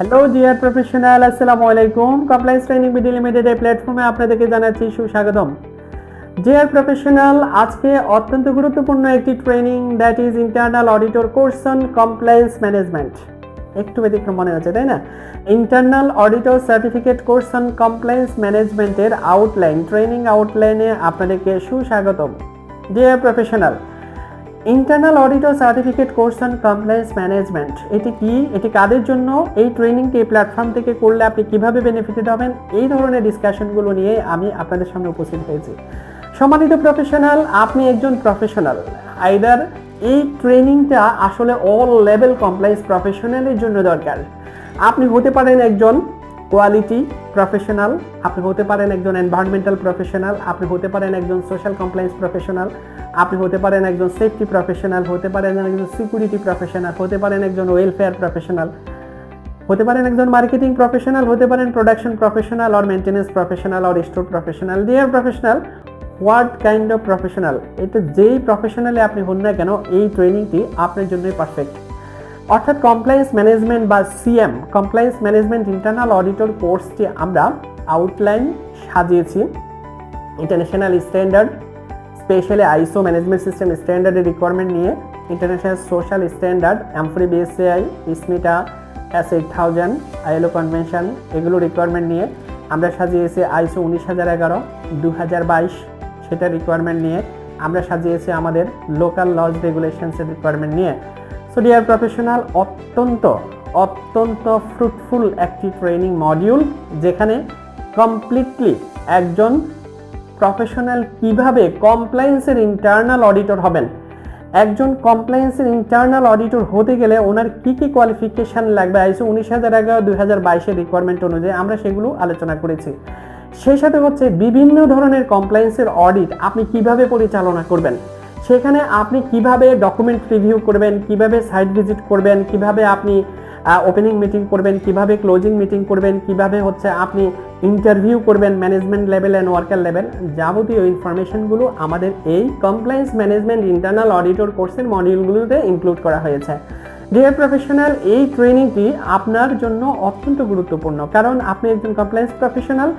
Hello dear professional, আসসালামু আলাইকুম। Compliance training BD লিমিটেডের প্ল্যাটফর্মে আপনাদেরকে জানাচ্ছি সুস্বাগতম। ডিয়ার প্রফেশনাল, আজকে অত্যন্ত গুরুত্বপূর্ণ একটি training, that is internal auditor course on compliance management. একটু ব্যতিক্রম মনে হচ্ছে, তাই না? Internal auditor certificate course on compliance ম্যানেজমেন্টের আউটলাইন, ট্রেনিং আউটলাইনে আপনাদেরকে সুস্বাগতম। Dear professional, internal auditor certificate course on compliance management, এটি কি, এটি কাদের জন্য, এই ট্রেনিংটি এই প্ল্যাটফর্ম থেকে করলে আপনি কিভাবে বেনিফিটেড হবেন, এই ধরনের ডিসকাশনগুলো নিয়ে আমি আপনাদের সামনে উপস্থিত হয়েছি। সম্মানিত প্রফেশনাল, আপনি একজন প্রফেশনাল, আইদার এই ট্রেনিংটা আসলে অল লেভেল কমপ্লায়েন্স প্রফেশনালের জন্য দরকার। আপনি হতে পারেন একজন কোয়ালিটি প্রফেশনাল, আপনি হতে পারেন একজন এনভায়রনমেন্টাল প্রফেশনাল, আপনি হতে পারেন একজন সোশ্যাল কমপ্লায়েন্স প্রফেশনাল, আপনি হতে পারেন একজন সেফটি প্রফেশনাল, হতে পারেন একজন সিকিউরিটি প্রফেশনাল, হতে পারেন একজন ওয়েলফেয়ার প্রফেশনাল, হতে পারেন একজন মার্কেটিং প্রফেশনাল, হতে পারেন production professional or maintenance professional or store professional. Dear professional, what kind of professional, এটা যেই প্রফেশনালে আপনি হন না কেন, এই ট্রেনিংটি আপনার জন্যই পারফেক্ট। অর্থাৎ কমপ্লায়েন্স ম্যানেজমেন্ট বা CM, compliance management internal auditor কোর্সটি আমরা আউটলাইন সাজিয়েছি international standard, specially ISO management system স্ট্যান্ডার্ডের রিকোয়ারমেন্ট নিয়ে, international social standard, amfori BSCI, SMETA, S8000, ILO convention, এগুলো রিকোয়ারমেন্ট নিয়ে আমরা সাজিয়েছি আইসো 19011, 2022 সেটা রিকোয়ারমেন্ট নিয়ে আমরা সাজিয়েছি আমাদের লোকাল লজ রেগুলেশনসের রিকোয়ারমেন্ট নিয়ে। সো ডিয়ার প্রফেশনাল, অত্যন্ত ফ্রুটফুল একটি ট্রেনিং মডিউল, যেখানে কমপ্লিটলি একজন প্রফেশনাল কিভাবে কমপ্লায়েন্সের ইন্টারনাল অডিটর হবেন, একজন কমপ্লায়েন্সের ইন্টারনাল অডিটর হতে গেলে ওনার কি কি কোয়ালিফিকেশান লাগবে, আইসো 19011, 2022 রিকোয়ারমেন্ট অনুযায়ী আমরা সেগুলো আলোচনা করেছি। সেই সাথে হচ্ছে বিভিন্ন ধরনের কমপ্লায়েন্সের অডিট আপনি কিভাবে পরিচালনা করবেন, সেখানে আপনি কিভাবে ডকুমেন্ট রিভিউ করবেন, কিভাবে সাইট ভিজিট করবেন, কিভাবে আপনি ওপেনিং মিটিং করবেন, কিভাবে ক্লোজিং মিটিং করবেন, কিভাবে হচ্ছে আপনি ইন্টারভিউ করবেন management level and worker level, যাবতীয় ইনফরমেশনগুলো আমাদের এই কমপ্লায়েন্স ম্যানেজমেন্ট ইন্টারনাল অডিটর কোর্সের মডিউলগুলোতে ইনক্লুড করা হয়েছে। ডিয়ার প্রফেশনাল, এই ট্রেনিংটি আপনার জন্য অত্যন্ত গুরুত্বপূর্ণ, কারণ আপনি একজন কমপ্লায়েন্স প্রফেশনাল,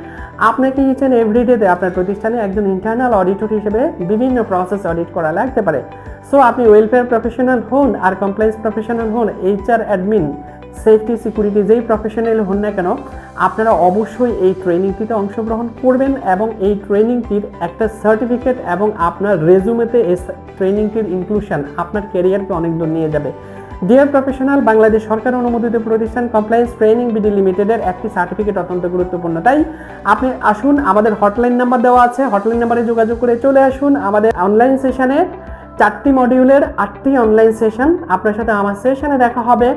আপনাকে ইচ অ্যান্ড এভরিডেতে আপনার প্রতিষ্ঠানে একজন ইন্টারনাল অডিটর হিসেবে বিভিন্ন প্রসেস অডিট করা লাগতে পারে। সো আপনি ওয়েলফেয়ার প্রফেশনাল হন আর কমপ্লায়েন্স প্রফেশনাল হন, HR অ্যাডমিন, সেফটি সিকিউরিটি, যেই প্রফেশনাল হন না কেন, আপনারা অবশ্যই এই ট্রেনিংটিতে অংশগ্রহণ করবেন এবং এই ট্রেনিংটির একটা সার্টিফিকেট এবং আপনার রেজুমেতে এই ট্রেনিংটির ইনক্লুশন আপনার ক্যারিয়ারকে অনেক দূর নিয়ে যাবে। ডিয়ার প্রফেশনাল, বাংলাদেশ সরকার অনুমোদিত প্রতিষ্ঠান কমপ্লায়েন্স ট্রেনিং বিডি লিমিটেডের একটি সার্টিফিকেট অত্যন্ত গুরুত্বপূর্ণ। তাই আপনি আসুন, আমাদের হটলাইন নাম্বার দেওয়া আছে, হটলাইন নাম্বারে যোগাযোগ করে চলে আসুন আমাদের অনলাইন সেশনে। 4টি মডিউলের 8টি অনলাইন সেশন, আপনার সাথে আমার সেশনে দেখা হবে।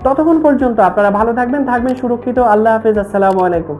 ততক্ষণ পর্যন্ত আপনারা ভালো থাকবেন সুরক্ষিত। আল্লাহ হাফেজ, আসসালামু আলাইকুম।